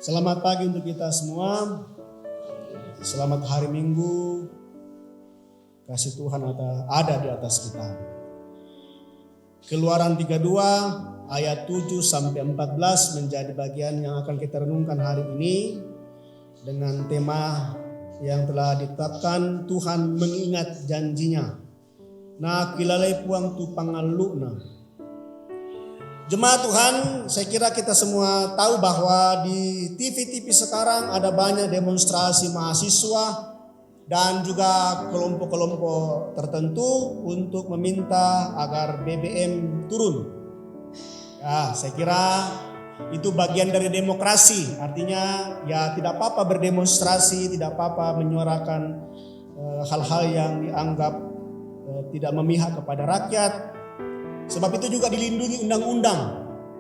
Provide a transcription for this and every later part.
Selamat pagi untuk kita semua. Selamat hari Minggu. Kasih Tuhan ada di atas kita. Keluaran 32 ayat 7 sampai 14 menjadi bagian yang akan kita renungkan hari ini dengan tema yang telah ditetapkan, Tuhan mengingat janjinya. Na kilalay puang tu pangaluna. Jemaat Tuhan, saya kira kita semua tahu bahwa di TV-TV sekarang ada banyak demonstrasi mahasiswa dan juga kelompok-kelompok tertentu untuk meminta agar BBM turun. Ya, saya kira itu bagian dari demokrasi. Artinya ya tidak apa-apa berdemonstrasi, tidak apa-apa menyuarakan hal-hal yang dianggap tidak memihak kepada rakyat. Sebab itu juga dilindungi undang-undang.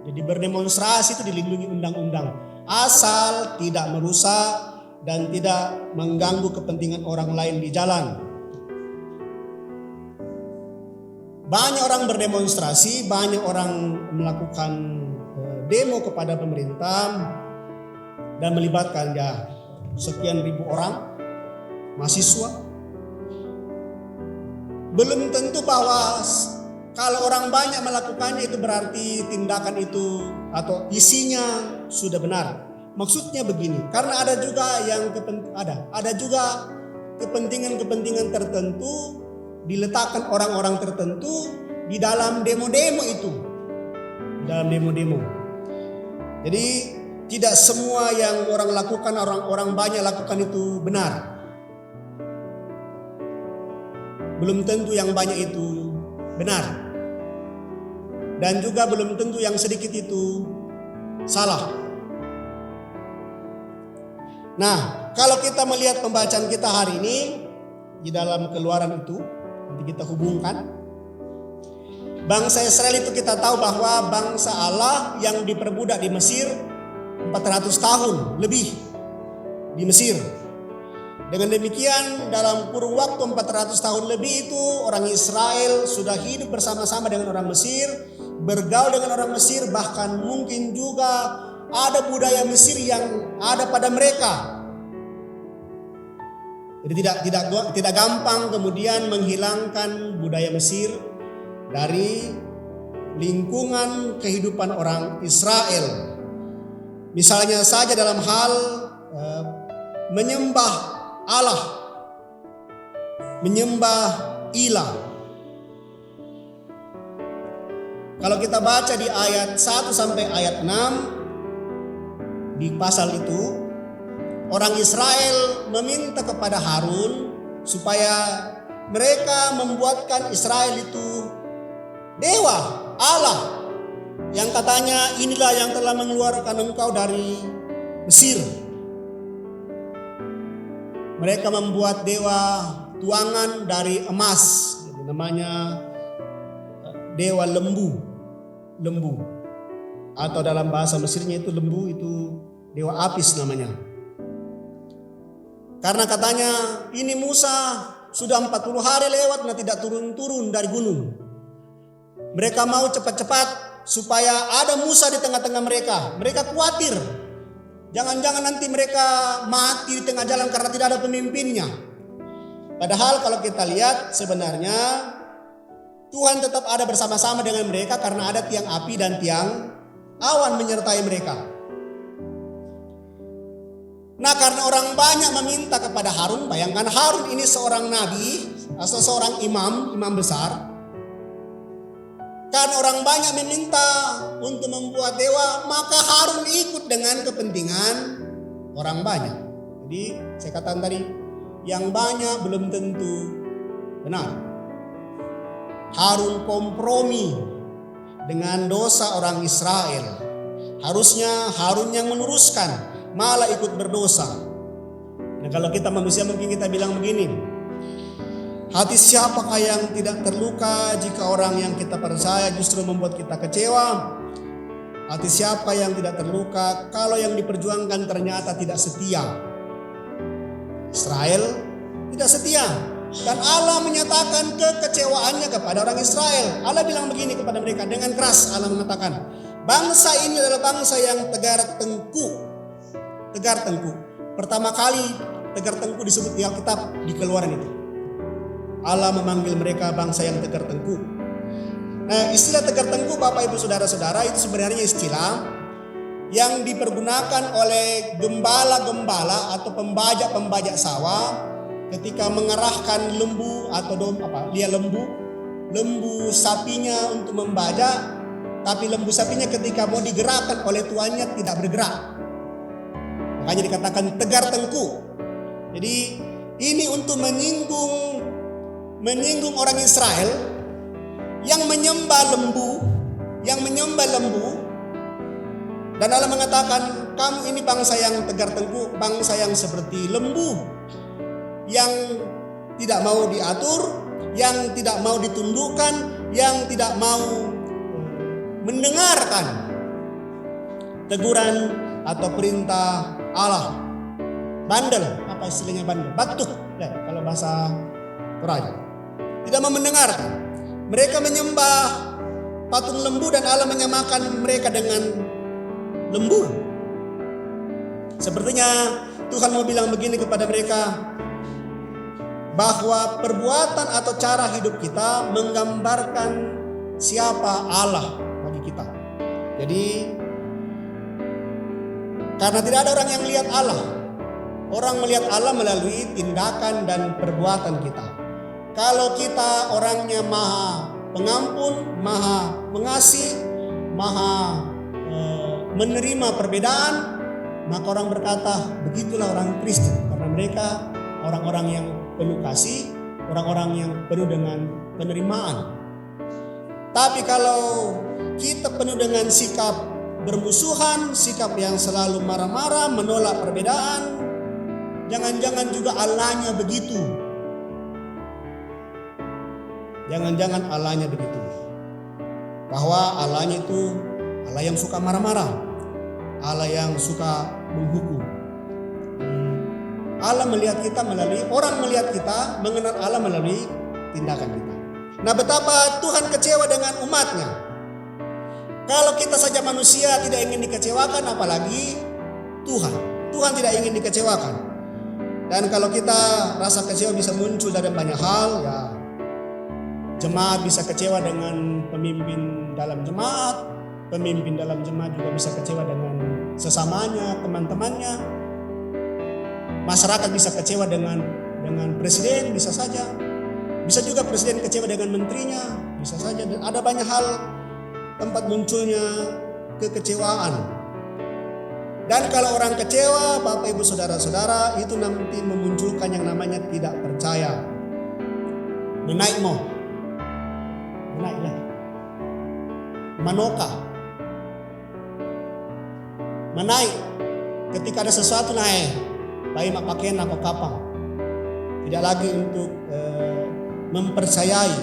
Jadi berdemonstrasi itu dilindungi undang-undang. Asal tidak merusak dan tidak mengganggu kepentingan orang lain di jalan. Banyak orang berdemonstrasi, banyak orang melakukan demo kepada pemerintah dan melibatkan sekian ribu orang mahasiswa. Belum tentu bahwa kalau orang banyak melakukannya itu berarti tindakan itu atau isinya sudah benar. Maksudnya begini, karena ada juga yang ada juga kepentingan-kepentingan tertentu diletakkan orang-orang tertentu di dalam demo-demo itu. Di dalam demo-demo. Jadi tidak semua yang orang lakukan, orang banyak lakukan itu benar. Belum tentu yang banyak itu benar. Dan juga belum tentu yang sedikit itu salah. Nah, kalau kita melihat pembacaan kita hari ini di dalam Keluaran itu, nanti kita hubungkan. Bangsa Israel itu kita tahu bahwa bangsa Allah yang diperbudak di Mesir 400 tahun lebih di Mesir. Dengan demikian dalam kurun waktu 400 tahun lebih itu orang Israel sudah hidup bersama-sama dengan orang Mesir, bergaul dengan orang Mesir, bahkan mungkin juga ada budaya Mesir yang ada pada mereka. Jadi tidak gampang kemudian menghilangkan budaya Mesir dari lingkungan kehidupan orang Israel. Misalnya saja dalam hal menyembah Allah, menyembah ilah. Kalau kita baca di ayat 1 sampai ayat 6 di pasal itu, orang Israel meminta kepada Harun supaya mereka membuatkan Israel itu dewa Allah yang katanya inilah yang telah mengeluarkan engkau dari Mesir. Mereka membuat dewa tuangan dari emas, namanya dewa lembu, atau dalam bahasa Mesirnya itu lembu, itu dewa Apis namanya. Karena katanya ini Musa sudah 40 hari lewat dan tidak turun-turun dari gunung. Mereka mau cepat-cepat supaya ada Musa di tengah-tengah mereka. Mereka khawatir. Jangan-jangan nanti mereka mati di tengah jalan karena tidak ada pemimpinnya. Padahal kalau kita lihat sebenarnya Tuhan tetap ada bersama-sama dengan mereka karena ada tiang api dan tiang awan menyertai mereka. Nah, karena orang banyak meminta kepada Harun, bayangkan Harun ini seorang nabi atau seorang imam besar. Karena orang banyak meminta untuk membuat dewa, maka Harun ikut dengan kepentingan orang banyak. Jadi saya katakan tadi, yang banyak belum tentu benar. Harun kompromi dengan dosa orang Israel. Harusnya Harun yang meluruskan, malah ikut berdosa. Nah, kalau kita manusia mungkin kita bilang begini, hati siapakah yang tidak terluka jika orang yang kita percaya justru membuat kita kecewa? Hati siapa yang tidak terluka kalau yang diperjuangkan ternyata tidak setia? Israel tidak setia. Dan Allah menyatakan kekecewaannya kepada orang Israel. Allah bilang begini kepada mereka dengan keras. Allah mengatakan, bangsa ini adalah bangsa yang tegar tengkuk. tegar tengkuk. Pertama kali tegar tengkuk disebut di Alkitab di Keluaran itu. Allah memanggil mereka bangsa yang tegar tengkuk. Nah, istilah tegar tengkuk Bapak Ibu Saudara-saudara itu sebenarnya istilah yang dipergunakan oleh gembala-gembala atau pembajak-pembajak sawah ketika mengerahkan lembu atau lembu sapinya untuk membajak, tapi lembu sapinya ketika mau digerakkan oleh tuannya tidak bergerak. Makanya dikatakan tegar tengkuk. Jadi ini untuk menyinggung orang Israel yang menyembah lembu, dan Allah mengatakan, kamu ini bangsa yang tegar tengkuk, bangsa yang seperti lembu, yang tidak mau diatur, yang tidak mau ditundukkan, yang tidak mau mendengarkan teguran atau perintah Allah. Bandel, apa istilahnya bandel? Batuk, ya, kalau bahasa Toraja. Tidak mau mendengarkan. Mereka menyembah patung lembu dan Allah menyamakan mereka dengan lembu. Sepertinya Tuhan mau bilang begini kepada mereka, bahwa perbuatan atau cara hidup kita menggambarkan siapa Allah bagi kita. Jadi karena tidak ada orang yang melihat Allah, orang melihat Allah melalui tindakan dan perbuatan kita. Kalau kita orangnya maha pengampun, maha pengasih, maha menerima perbedaan, maka orang berkata begitulah orang Kristen, karena mereka orang-orang yang penuh kasih, orang-orang yang penuh dengan penerimaan. Tapi kalau kita penuh dengan sikap bermusuhan, sikap yang selalu marah-marah, menolak perbedaan, jangan-jangan juga Allahnya begitu. Jangan-jangan Allahnya begitu. Bahwa Allahnya itu Allah yang suka marah-marah, Allah yang suka menghukum. Allah melihat kita melalui, orang melihat kita, mengenal Allah melalui tindakan kita. Nah, betapa Tuhan kecewa dengan umatnya. Kalau kita saja manusia tidak ingin dikecewakan, apalagi Tuhan. Tuhan tidak ingin dikecewakan. Dan kalau kita rasa kecewa bisa muncul dari banyak hal, ya. Jemaat bisa kecewa dengan pemimpin dalam jemaat, pemimpin dalam jemaat juga bisa kecewa dengan sesamanya, teman-temannya. Masyarakat bisa kecewa dengan presiden, bisa saja. Bisa juga presiden kecewa dengan menterinya, bisa saja. Dan ada banyak hal tempat munculnya kekecewaan. Dan kalau orang kecewa, Bapak Ibu Saudara-saudara, itu nanti memunculkan yang namanya tidak percaya. Menaiklah. Manoka. Menaik. Ketika ada sesuatu naik. Baik pakaian atau kapal. Tidak lagi untuk mempercayai.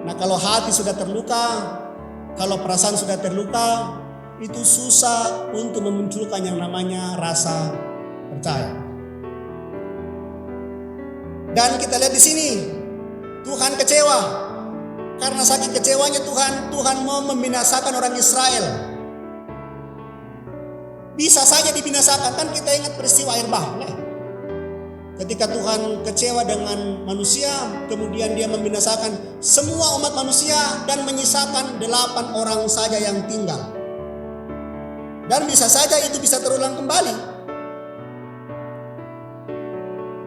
Nah, kalau hati sudah terluka, kalau perasaan sudah terluka, itu susah untuk memunculkan yang namanya rasa percaya. Dan kita lihat di sini, Tuhan kecewa. Karena saking kecewanya Tuhan mau membinasakan orang Israel. Bisa saja dibinasakan, kan kita ingat peristiwa air bah. Ketika Tuhan kecewa dengan manusia, kemudian dia membinasakan semua umat manusia dan menyisakan 8 orang saja yang tinggal. Dan bisa saja itu bisa terulang kembali.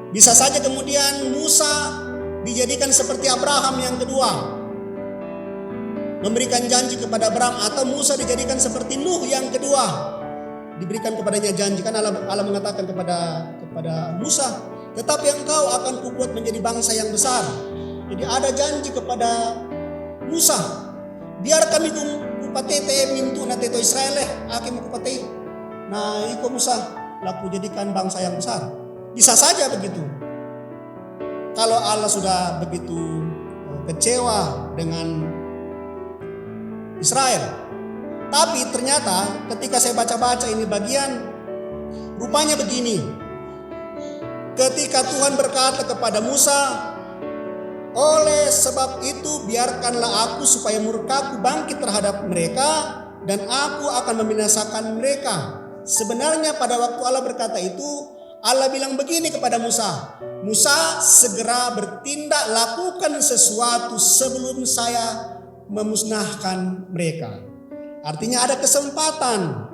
Bisa saja kemudian Musa dijadikan seperti Abraham yang kedua, memberikan janji kepada Abraham, atau Musa dijadikan seperti Nuh yang kedua, diberikan kepadanya janji. Kan Allah mengatakan kepada Musa, tetapi engkau akan kubuat menjadi bangsa yang besar. Jadi ada janji kepada Musa, biarkan iku kupatete mintu na teto Israel akim kupate. Nah, iko Musa laku jadikan bangsa yang besar. Bisa saja begitu. Kalau Allah sudah begitu kecewa dengan Israel. Tapi ternyata ketika saya baca-baca ini bagian, rupanya begini. Ketika Tuhan berkata kepada Musa, oleh sebab itu biarkanlah aku supaya murkaku bangkit terhadap mereka dan aku akan membinasakan mereka. Sebenarnya pada waktu Allah berkata itu, Allah bilang begini kepada Musa, Musa segera bertindak, lakukan sesuatu sebelum saya memusnahkan mereka. Artinya ada kesempatan.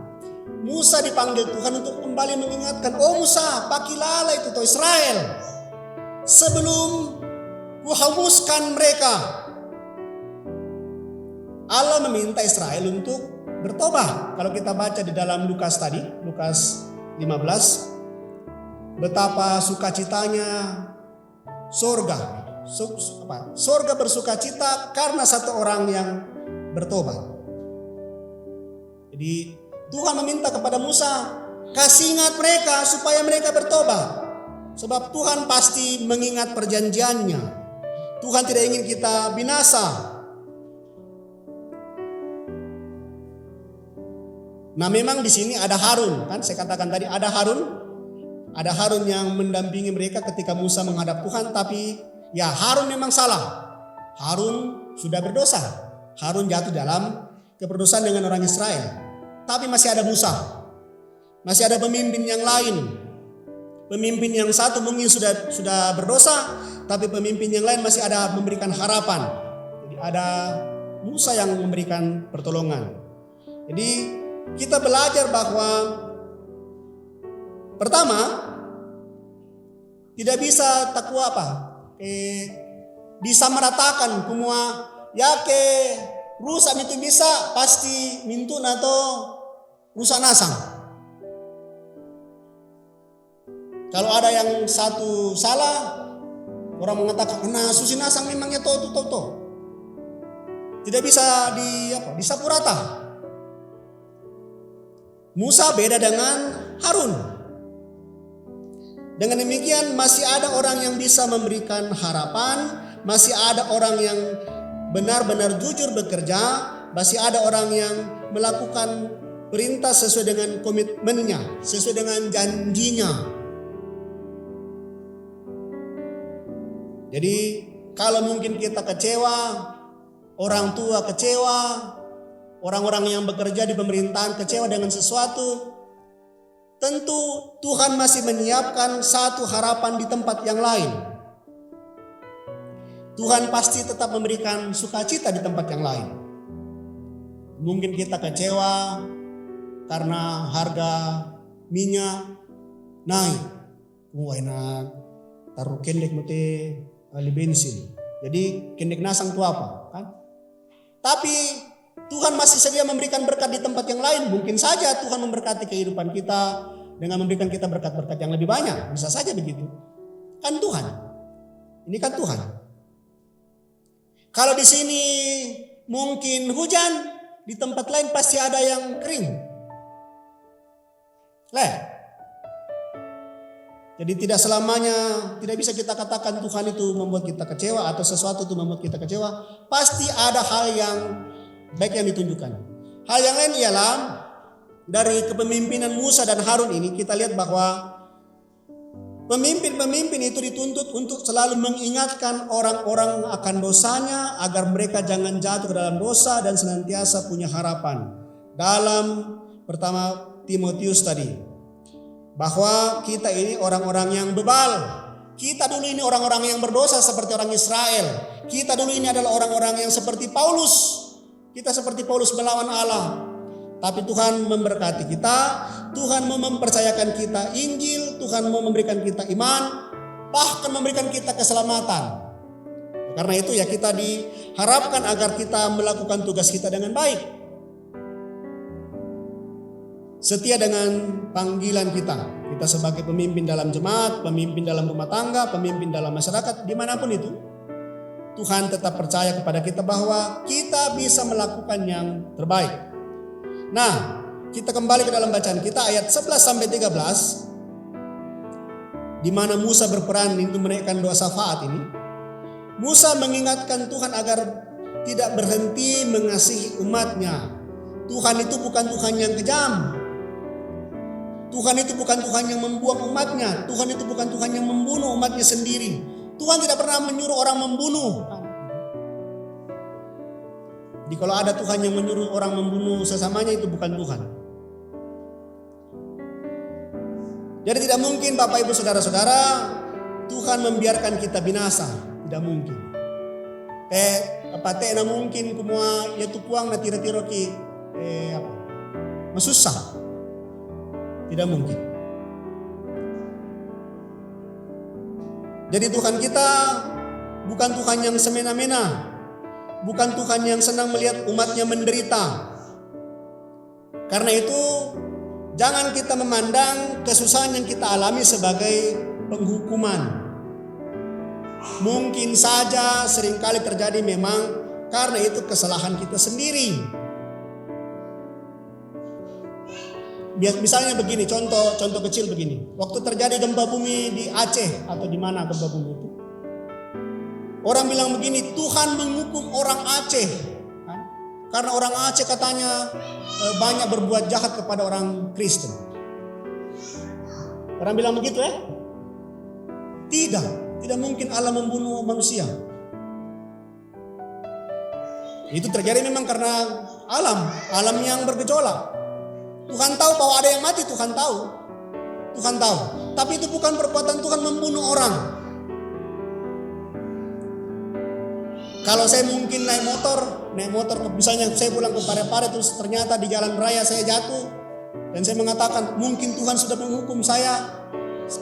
Musa dipanggil Tuhan untuk kembali mengingatkan, oh Musa, pakilah itu toh Israel sebelum kuhapuskan mereka. Allah meminta Israel untuk bertobat. Kalau kita baca di dalam Lukas tadi, Lukas 15, betapa sukacitanya sorga. Sorga bersukacita karena satu orang yang bertobat. Jadi Tuhan meminta kepada Musa, kasih ingat mereka supaya mereka bertobat. Sebab Tuhan pasti mengingat perjanjiannya. Tuhan tidak ingin kita binasa. Nah, memang di sini ada Harun, kan saya katakan tadi ada Harun yang mendampingi mereka ketika Musa menghadap Tuhan, tapi ya Harun memang salah. Harun sudah berdosa. Harun jatuh dalam keberdosaan dengan orang Israel. Tapi masih ada Musa. Masih ada pemimpin yang lain. Pemimpin yang satu mungkin sudah berdosa, tapi pemimpin yang lain masih ada memberikan harapan. Jadi ada Musa yang memberikan pertolongan. Jadi kita belajar bahwa pertama, tidak bisa takwa disamaratakan semua ya ke rusak itu bisa pasti mintun atau rusak nasang. Kalau ada yang satu salah, orang mengatakan, nah susi nasang memangnya to. Tidak bisa disapu rata. Musa beda dengan Harun. Dengan demikian masih ada orang yang bisa memberikan harapan, masih ada orang yang benar-benar jujur bekerja, masih ada orang yang melakukan perintah sesuai dengan komitmennya, sesuai dengan janjinya. Jadi kalau mungkin kita kecewa, orang tua kecewa, orang-orang yang bekerja di pemerintahan kecewa dengan sesuatu, tentu Tuhan masih menyiapkan satu harapan di tempat yang lain. Tuhan pasti tetap memberikan sukacita di tempat yang lain. Mungkin kita kecewa karena harga minyak naik. Wah enak, taruh kendek mati ali bensin. Jadi kendek nasang itu apa? Kan? Tapi Tuhan masih sedia memberikan berkat di tempat yang lain. Mungkin saja Tuhan memberkati kehidupan kita dengan memberikan kita berkat-berkat yang lebih banyak. Bisa saja begitu. Kan Tuhan. Ini kan Tuhan. Kalau di sini mungkin hujan, di tempat lain pasti ada yang kering. Jadi tidak selamanya, tidak bisa kita katakan Tuhan itu membuat kita kecewa atau sesuatu itu membuat kita kecewa. Pasti ada hal yang baik yang ditunjukkan. Hal yang lain ialah dari kepemimpinan Musa dan Harun ini kita lihat bahwa pemimpin-pemimpin itu dituntut untuk selalu mengingatkan orang-orang akan dosanya agar mereka jangan jatuh ke dalam dosa dan senantiasa punya harapan. Dalam pertama Timotius tadi, bahwa kita ini orang-orang yang bebal. Kita dulu ini orang-orang yang berdosa seperti orang Israel. Kita dulu ini adalah orang-orang yang seperti Paulus. Kita seperti Paulus melawan Allah. Tapi Tuhan memberkati kita. Tuhan mau mempercayakan kita Injil. Tuhan mau memberikan kita iman. Bahkan memberikan kita keselamatan. Karena itu ya kita diharapkan agar kita melakukan tugas kita dengan baik. Setia dengan panggilan kita. Kita sebagai pemimpin dalam jemaat, pemimpin dalam rumah tangga, pemimpin dalam masyarakat, dimanapun itu. Tuhan tetap percaya kepada kita bahwa kita bisa melakukan yang terbaik. Nah, kita kembali ke dalam bacaan kita ayat 11-13. Di mana Musa berperan untuk menaikkan doa syafaat ini. Musa mengingatkan Tuhan agar tidak berhenti mengasihi umatnya. Tuhan itu bukan Tuhan yang kejam. Tuhan itu bukan Tuhan yang membuang umatnya. Tuhan itu bukan Tuhan yang membunuh umatnya sendiri. Tuhan tidak pernah menyuruh orang membunuh. Jadi kalau ada Tuhan yang menyuruh orang membunuh sesamanya, itu bukan Tuhan. Jadi tidak mungkin Bapak Ibu Saudara-saudara Tuhan membiarkan kita binasa. Tidak mungkin. Apa mungkin kumua ya tupuang na tira-tira ki masusah. Tidak mungkin. Jadi Tuhan kita bukan Tuhan yang semena-mena. Bukan Tuhan yang senang melihat umatnya menderita. Karena itu jangan kita memandang kesusahan yang kita alami sebagai penghukuman. Mungkin saja seringkali terjadi memang karena itu kesalahan kita sendiri. Misalnya begini, contoh kecil begini. Waktu terjadi gempa bumi di Aceh atau di mana gempa bumi itu. Orang bilang begini, Tuhan menghukum orang Aceh. Karena orang Aceh katanya banyak berbuat jahat kepada orang Kristen. Orang bilang begitu ya? Tidak mungkin Allah membunuh manusia. Itu terjadi memang karena alam yang bergejolak. Tuhan tahu bahwa ada yang mati, Tuhan tahu. Tapi itu bukan perbuatan Tuhan membunuh orang. Kalau saya mungkin naik motor, misalnya saya pulang ke Parepare terus ternyata di jalan raya saya jatuh dan saya mengatakan mungkin Tuhan sudah menghukum saya,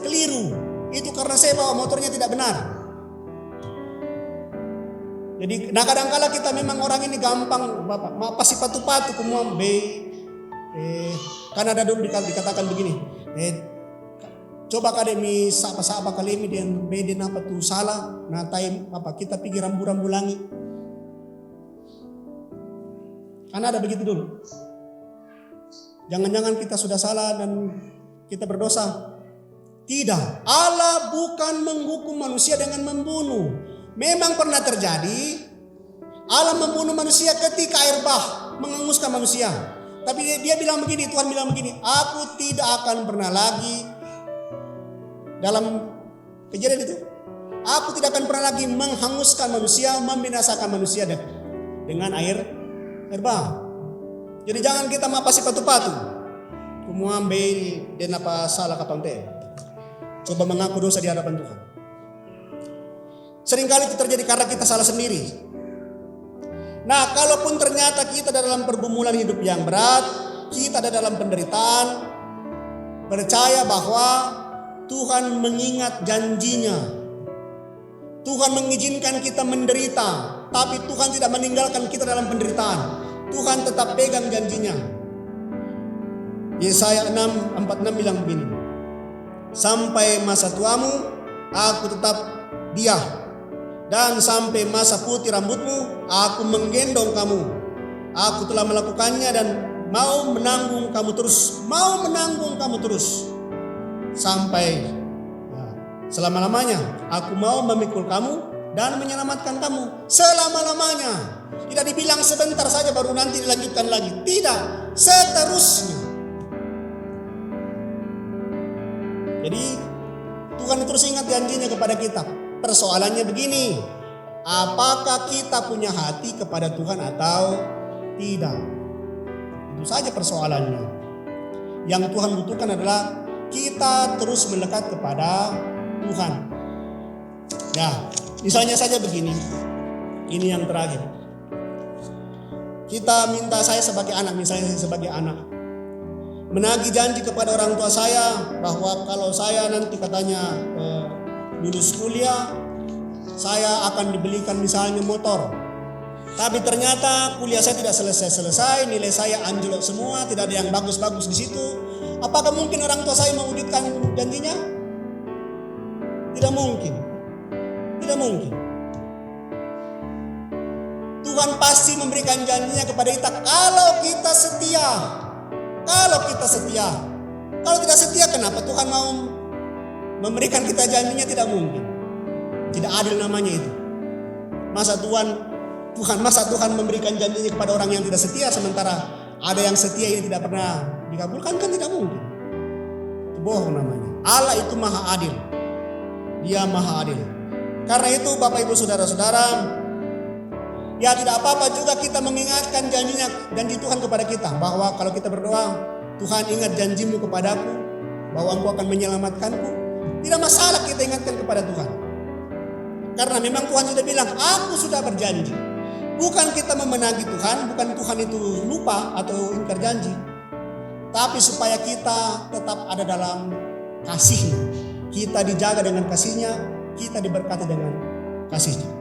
keliru. Itu karena saya bawa motornya tidak benar. Jadi, kadang-kala kita memang orang ini gampang, Bapak, pasti patu-patu semua kan ada dulu dikatakan begini, coba kademi sapa kali ini dan beden apa tuh salah, nah time apa kita pikir rambu-rambu langit. Karena ada begitu dulu. Jangan-jangan kita sudah salah dan kita berdosa. Tidak, Allah bukan menghukum manusia dengan membunuh. Memang pernah terjadi Allah membunuh manusia ketika air bah menghanguskan manusia. Tapi dia bilang begini, Tuhan bilang begini, aku tidak akan pernah lagi dalam kejadian itu, aku tidak akan pernah lagi menghanguskan manusia, membinasakan manusia dengan air bah. Jadi jangan kita mapasi patu-patu. Kumuambe dan apa salah kapante. Coba mengaku dosa di hadapan Tuhan. Seringkali itu terjadi karena kita salah sendiri. Nah, kalaupun ternyata kita dalam pergumulan hidup yang berat, kita ada dalam penderitaan, percaya bahwa Tuhan mengingat janjinya. Tuhan mengizinkan kita menderita, tapi Tuhan tidak meninggalkan kita dalam penderitaan. Tuhan tetap pegang janjinya. Yesaya 6:46 bilang begini, sampai masa tuamu, aku tetap dia. Dan sampai masa putih rambutmu, aku menggendong kamu. Aku telah melakukannya dan mau menanggung kamu terus. Sampai selama-lamanya. Aku mau memikul kamu dan menyelamatkan kamu selama-lamanya. Tidak dibilang sebentar saja baru nanti dilanjutkan lagi. Tidak, seterusnya. Jadi Tuhan terus ingat janjinya kepada kita. Persoalannya begini, apakah kita punya hati kepada Tuhan atau tidak? Itu saja persoalannya. Yang Tuhan butuhkan adalah kita terus mendekat kepada Tuhan. Ya, misalnya saja begini. Ini yang terakhir. Kita minta saya sebagai anak, menagih janji kepada orang tua saya bahwa kalau saya nanti katanya lulus kuliah, saya akan dibelikan misalnya motor. Tapi ternyata kuliah saya tidak selesai, nilai saya anjlok semua, tidak ada yang bagus-bagus di situ. Apakah mungkin orang tua saya mewujudkan janjinya? Tidak mungkin. Tuhan pasti memberikan janjinya kepada kita kalau kita setia. Kalau tidak setia, kenapa Tuhan mau memberikan kita janjinya? Tidak mungkin. Tidak adil namanya itu. Masa Tuhan memberikan janjinya kepada orang yang tidak setia, sementara ada yang setia ini tidak pernah dikabulkan? Kan tidak mungkin. Itu bohong namanya. Allah itu maha adil. Dia maha adil. Karena itu Bapak Ibu Saudara-saudara, ya tidak apa-apa juga kita mengingatkan janji Tuhan kepada kita. Bahwa kalau kita berdoa, Tuhan ingat janjimu kepadaku, bahwa Engkau akan menyelamatkanku, tidak masalah kita ingatkan kepada Tuhan. Karena memang Tuhan sudah bilang, aku sudah berjanji. Bukan kita memenangi Tuhan, bukan Tuhan itu lupa atau ingkar janji. Tapi supaya kita tetap ada dalam kasih-Nya. Kita dijaga dengan kasih-Nya, kita diberkati dengan kasih-Nya.